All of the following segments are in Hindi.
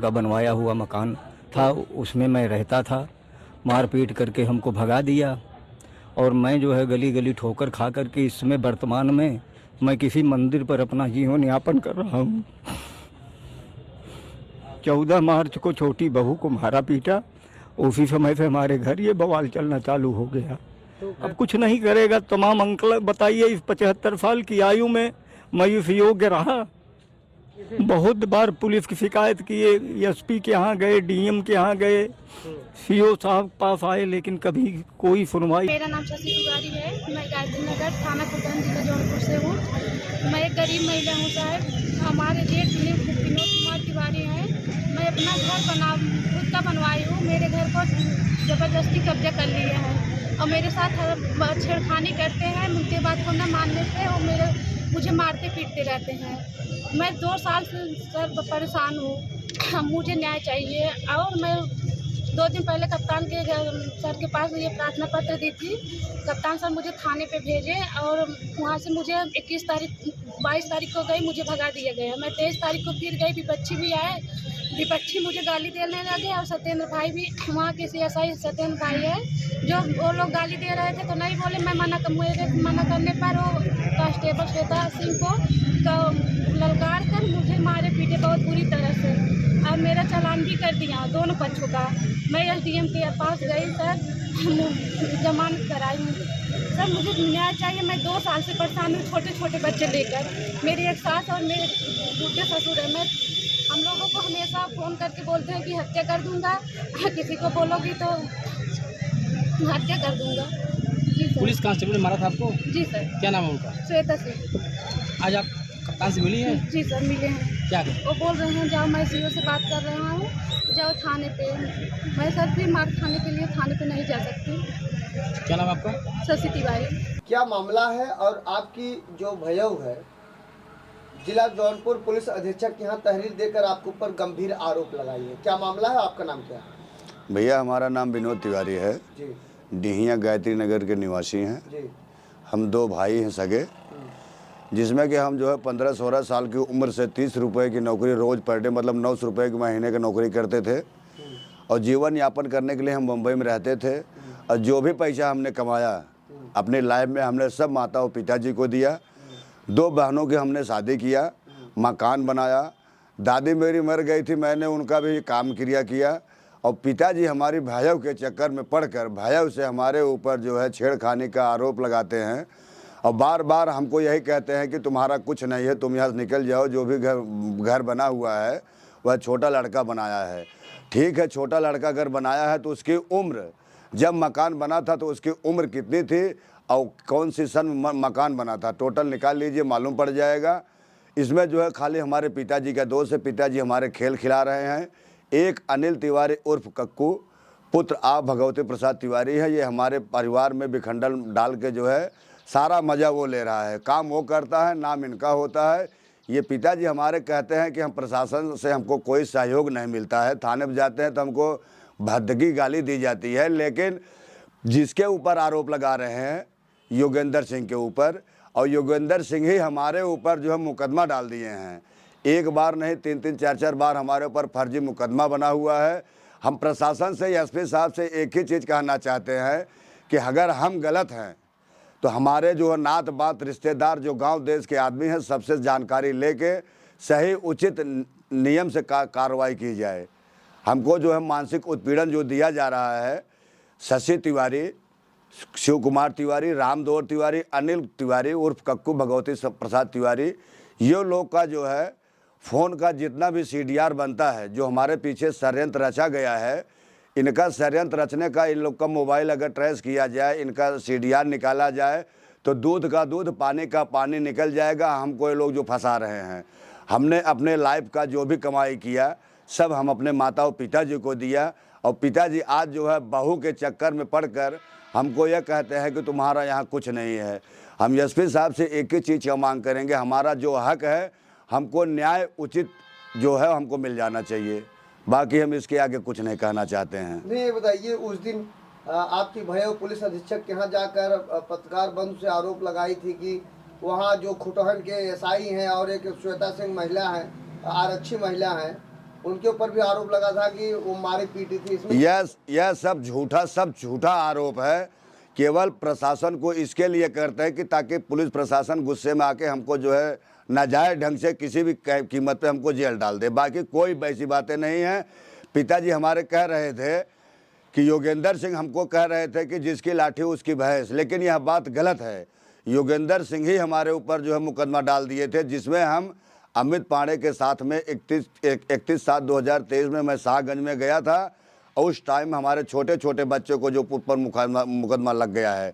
का बनवाया हुआ मकान था, उसमें मैं रहता था। मारपीट करके हमको भगा दिया और मैं जो है गली गली ठोकर खा करके इसमें वर्तमान में मैं किसी मंदिर पर अपना जीवन यापन कर रहा हूँ। 14 मार्च को छोटी बहू को मारा पीटा, उसी समय से हमारे घर ये बवाल चलना चालू हो गया। अब कुछ नहीं करेगा। तमाम अंकल बताइए, इस 75 साल की आयु में मैं इस योग्य रहा? बहुत बार पुलिस की शिकायत किए, एसपी के यहाँ गए, डीएम के यहाँ गए, सीओ साहब पास आए, लेकिन कभी कोई सुनवाई। मेरा नाम शशि तिवारी है। मैं गायत्री नगर थाना खुर्दन जिला जौनपुर से हूँ। मैं एक गरीब महिला हूँ साहब। हमारे जेठ विनोद कुमार तिवारी हैं। मैं अपना घर खुद का बनवाई हूँ। मेरे घर को ज़बरदस्ती कब्जा कर लिया है और मेरे साथ छेड़खानी करते हैं। उनके बात को न मानने से मुझे मारते पीटते रहते हैं। मैं 2 साल से सर परेशान हूँ। मुझे न्याय चाहिए। और मैं 2 दिन पहले कप्तान के सर के पास ये प्रार्थना पत्र दी थी। कप्तान सर मुझे थाने पे भेजे और वहाँ से मुझे 22 तारीख को गई, मुझे भगा दिया गया। मैं 23 तारीख को फिर गई, विपक्षी भी आए, विपक्षी मुझे गाली देने लगे और सत्येंद्र भाई भी, वहाँ के CSI सत्येंद्र भाई है, जो वो लोग गाली दे रहे थे तो नहीं बोले। मैं मना करने पर वो कांस्टेबल श्वेता सिंह को ललकार कर मुझे मारे पीटे बहुत बुरी तरह से और मेरा चालान भी कर दिया दोनों पक्षों का। मैं SDM के पास गई सर, जमानत कराई हूँ सर। मुझे न्याय चाहिए। मैं 2 साल से परेशान हूँ, छोटे छोटे बच्चे लेकर। मेरी एक सास और मेरे बूढ़े ससुर है। मैं हम लोगों को हमेशा फ़ोन करके बोलते हैं कि हत्या कर दूंगा, किसी को बोलोगी तो हत्या कर दूंगा। जी सर। पुलिस कांस्टेबल ने मारा था आपको? जी सर। क्या नाम है उनका? श्वेता सिंह। आज आप कप्तान से मिली हैं? जी सर, मिले हैं। क्या वो बोल रहे हैं जाओ, मैं CO से बात कर रहा हूँ, जाओ थाने पे। मैं सर फिर मार खाने के लिए थाने पे नहीं जा सकती। क्या नाम आपका? शशि तिवारी। क्या मामला है और आपकी जो भयऊ है जिला जौनपुर पुलिस अधीक्षक के यहाँ तहरीर देकर आपके ऊपर गंभीर आरोप लगाई है, क्या मामला है? आपका नाम क्या है? भैया हमारा नाम विनोद तिवारी है जी। डिहिया गायत्री नगर के निवासी हैं जी। हम 2 भाई हैं सगे, जिसमें कि हम जो है 15-16 साल की उम्र से 30 रुपए की नौकरी रोज़ पर डे, मतलब 900 रुपये की महीने की नौकरी करते थे और जीवन यापन करने के लिए हम मुंबई में रहते थे। और जो भी पैसा हमने कमाया अपने लाइफ में हमने सब माता और पिताजी को दिया। 2 बहनों की हमने शादी किया, मकान बनाया। दादी मेरी मर गई थी, मैंने उनका भी काम क्रिया किया। और पिताजी हमारी भाइयों के चक्कर में पड़कर भाइयों से हमारे ऊपर जो है छेड़खानी का आरोप लगाते हैं और बार बार हमको यही कहते हैं कि तुम्हारा कुछ नहीं है, तुम यहाँ से निकल जाओ। जो भी घर बना हुआ है वह छोटा लड़का बनाया है। ठीक है, छोटा लड़का अगर बनाया है तो उसकी उम्र, जब मकान बना था तो उसकी उम्र कितनी थी और कौन सी सन मकान बना था, टोटल निकाल लीजिए, मालूम पड़ जाएगा। इसमें जो है खाली हमारे पिताजी का दोष है। पिताजी हमारे खेल खिला रहे हैं। एक अनिल तिवारी उर्फ कक्कू, पुत्र आप भगवती प्रसाद तिवारी है। ये हमारे परिवार में विखंडन डाल के जो है सारा मज़ा वो ले रहा है। काम वो करता है, नाम इनका होता है। ये पिताजी हमारे कहते हैं कि हम प्रशासन से हमको कोई सहयोग नहीं मिलता है। थाने पर जाते हैं तो हमको भद्दगी गाली दी जाती है। लेकिन जिसके ऊपर आरोप लगा रहे हैं योगेंद्र सिंह के ऊपर, और योगेंद्र सिंह ही हमारे ऊपर जो है मुकदमा डाल दिए हैं। एक बार नहीं, 3-3, 4-4 बार हमारे ऊपर फर्जी मुकदमा बना हुआ है। हम प्रशासन से, एसपी साहब से एक ही चीज़ कहना चाहते हैं कि अगर हम गलत हैं तो हमारे जो नात बात रिश्तेदार जो गांव देश के आदमी हैं सबसे जानकारी लेके सही उचित नियम से कार्रवाई की जाए। हमको जो है मानसिक उत्पीड़न जो दिया जा रहा है, शशि तिवारी, शिव कुमार तिवारी, रामदौर तिवारी, अनिल तिवारी उर्फ कक्कू भगवती प्रसाद तिवारी, ये लोग का जो है फ़ोन का जितना भी CDR बनता है, जो हमारे पीछे षड्यंत्र रचा गया है, इनका षड्यंत्र रचने का इन लोग का मोबाइल अगर ट्रेस किया जाए, इनका CDR निकाला जाए तो दूध का दूध, पानी का पानी निकल जाएगा। हमको ये लोग जो फंसा रहे हैं, हमने अपने लाइफ का जो भी कमाई किया सब हम अपने माता और पिताजी को दिया। और पिताजी आज जो है बहू के चक्कर में पड़कर हमको यह कहते हैं कि तुम्हारा यहाँ कुछ नहीं है। हम एसपी साहब से एक ही चीज़ का मांग करेंगे, हमारा जो हक है हमको न्याय उचित जो है हमको मिल जाना चाहिए। बाकी हम इसके आगे कुछ नहीं कहना चाहते हैं। नहीं, ये बताइए, उस दिन आपकी भयऊ पुलिस अधीक्षक के यहाँ जाकर पत्रकार बंधु से आरोप लगाई थी कि वहाँ जो खुटहन के SI हैं और एक श्वेता सिंह महिला हैं, आरक्षी महिला हैं, उनके ऊपर भी आरोप लगा था कि वो मारी पीटी थी। इसमें यह सब झूठा आरोप है। केवल प्रशासन को इसके लिए करते हैं कि ताकि पुलिस प्रशासन गुस्से में आके हमको जो है नाजायज ढंग से किसी भी कीमत पे हमको जेल डाल दे। बाकी कोई वैसी बातें नहीं हैं। पिताजी हमारे कह रहे थे कि योगेंद्र सिंह हमको कह रहे थे कि जिसकी लाठी उसकी भैंस, लेकिन यह बात गलत है। योगेंद्र सिंह ही हमारे ऊपर जो है मुकदमा डाल दिए थे, जिसमें हम अमित पांडे के साथ में 31/7/2023 में मैं शाहगंज में गया था और उस टाइम हमारे छोटे छोटे बच्चों को जो ऊपर मुकदमा लग गया है।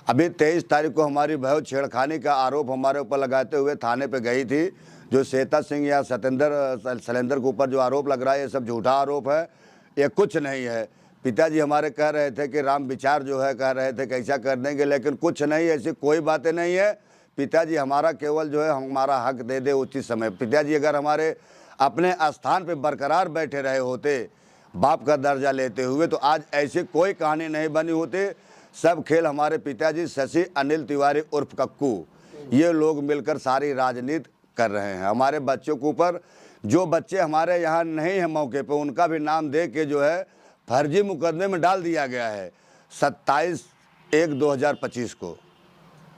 अभी 23 तारीख को हमारी बहू छेड़खानी का आरोप हमारे ऊपर लगाते हुए थाने पे गई थी। जो श्वेता सिंह या शैलेंद्र के ऊपर जो आरोप लग रहा है, ये सब झूठा आरोप है, ये कुछ नहीं है। पिताजी हमारे कह रहे थे कि राम विचार जो है कह रहे थे कैसा कर देंगे, लेकिन कुछ नहीं, ऐसी कोई बातें नहीं है। पिताजी हमारा केवल जो है हमारा हक दे दे उचित समय। पिताजी अगर हमारे अपने स्थान पे बरकरार बैठे रहे होते बाप का दर्जा लेते हुए, तो आज ऐसी कोई कहानी नहीं बनी होती। सब खेल हमारे पिताजी शशि अनिल तिवारी उर्फ कक्कू, ये लोग मिलकर सारी राजनीति कर रहे हैं। हमारे बच्चों के ऊपर, जो बच्चे हमारे यहाँ नहीं हैं मौके पे, उनका भी नाम दे के जो है फर्जी मुकदमे में डाल दिया गया है 27/1/2025 को।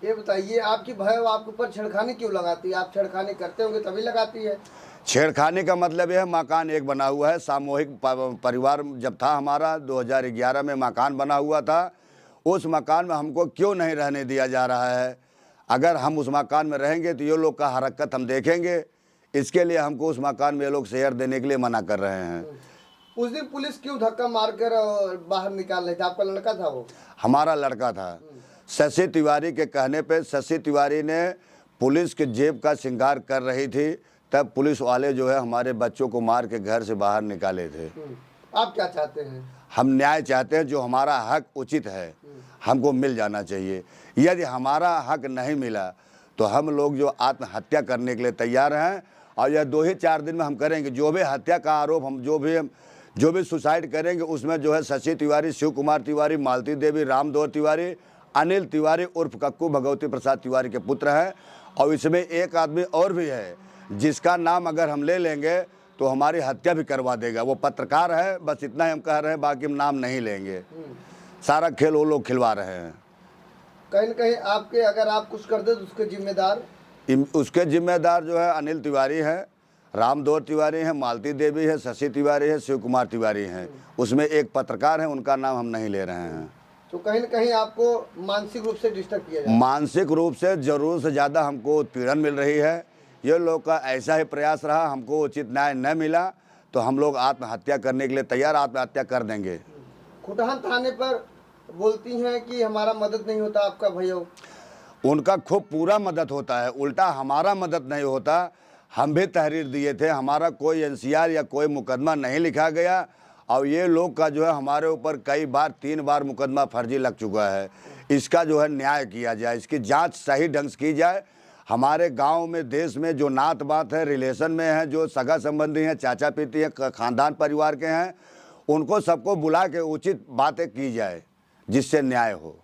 ये बताइए, आपकी बहू आपके ऊपर छेड़खानी क्यों लगाती है? आप छेड़खानी करते होंगे तभी लगाती है। छेड़खानी का मतलब यह है, मकान एक बना हुआ है, सामूहिक परिवार जब था हमारा 2011 में मकान बना हुआ था। उस मकान में हमको क्यों नहीं रहने दिया जा रहा है? अगर हम उस मकान में रहेंगे तो ये लोग का हरकत हम देखेंगे। इसके लिए हमको उस मकान में ये लोग शेयर देने के लिए मना कर रहे हैं। उस दिन पुलिस क्यों धक्का मारकर बाहर निकाल रही थी? आपका लड़का था वो? हमारा लड़का था। शशि तिवारी के कहने पे शशि तिवारी ने पुलिस के जेब का श्रृंगार कर रही थी, तब पुलिस वाले जो है हमारे बच्चों को मार के घर से बाहर निकाले थे। आप क्या चाहते हैं? हम न्याय चाहते हैं, जो हमारा हक उचित है हमको मिल जाना चाहिए। यदि हमारा हक नहीं मिला तो हम लोग जो आत्महत्या करने के लिए तैयार हैं, और यह 2 ही 4 दिन में हम करेंगे। जो भी हत्या का आरोप हम जो भी सुसाइड करेंगे, उसमें जो है शशि तिवारी, शिव कुमार तिवारी, मालती देवी, रामदौर तिवारी, अनिल तिवारी उर्फ कक्कू भगवती प्रसाद तिवारी के पुत्र हैं। और इसमें एक आदमी और भी है जिसका नाम अगर हम ले लेंगे तो हमारी हत्या भी करवा देगा। वो पत्रकार है, बस इतना ही हम कह रहे हैं, बाकी हम नाम नहीं लेंगे। सारा खेल वो लोग खिलवा रहे हैं। कहीं न कहीं आपके, अगर आप कुछ कर दे तो उसके जिम्मेदार जो है अनिल तिवारी है, रामदौर तिवारी हैं, मालती देवी है, शशि तिवारी है, शिव कुमार तिवारी हैं। उसमें एक पत्रकार है, उनका नाम हम नहीं ले रहे हैं। तो कहीं न कहीं आपको मानसिक रूप से डिस्टर्ब किया जाए? मानसिक रूप से जरूर से ज़्यादा हमको उत्पीड़न मिल रही है। ये लोग का ऐसा ही प्रयास रहा, हमको उचित न्याय न मिला तो हम लोग आत्महत्या करने के लिए तैयार, आत्महत्या कर देंगे। खुटहान थाने पर बोलती हैं कि हमारा मदद नहीं होता आपका भैया। उनका खूब पूरा मदद होता है, उल्टा हमारा मदद नहीं होता। हम भी तहरीर दिए थे, हमारा कोई एनसीआर या कोई मुकदमा नहीं लिखा गया। और ये लोग का जो है हमारे ऊपर कई बार 3 बार मुकदमा फर्जी लग चुका है। इसका जो है न्याय किया जाए, इसकी जांच सही ढंग से की जाए। हमारे गांव में, देश में जो नात बात है, रिलेशन में है, जो सगा संबंधी हैं, चाचा पीती हैं, खानदान परिवार के हैं, उनको सबको बुला के उचित बातें की जाए जिससे न्याय हो।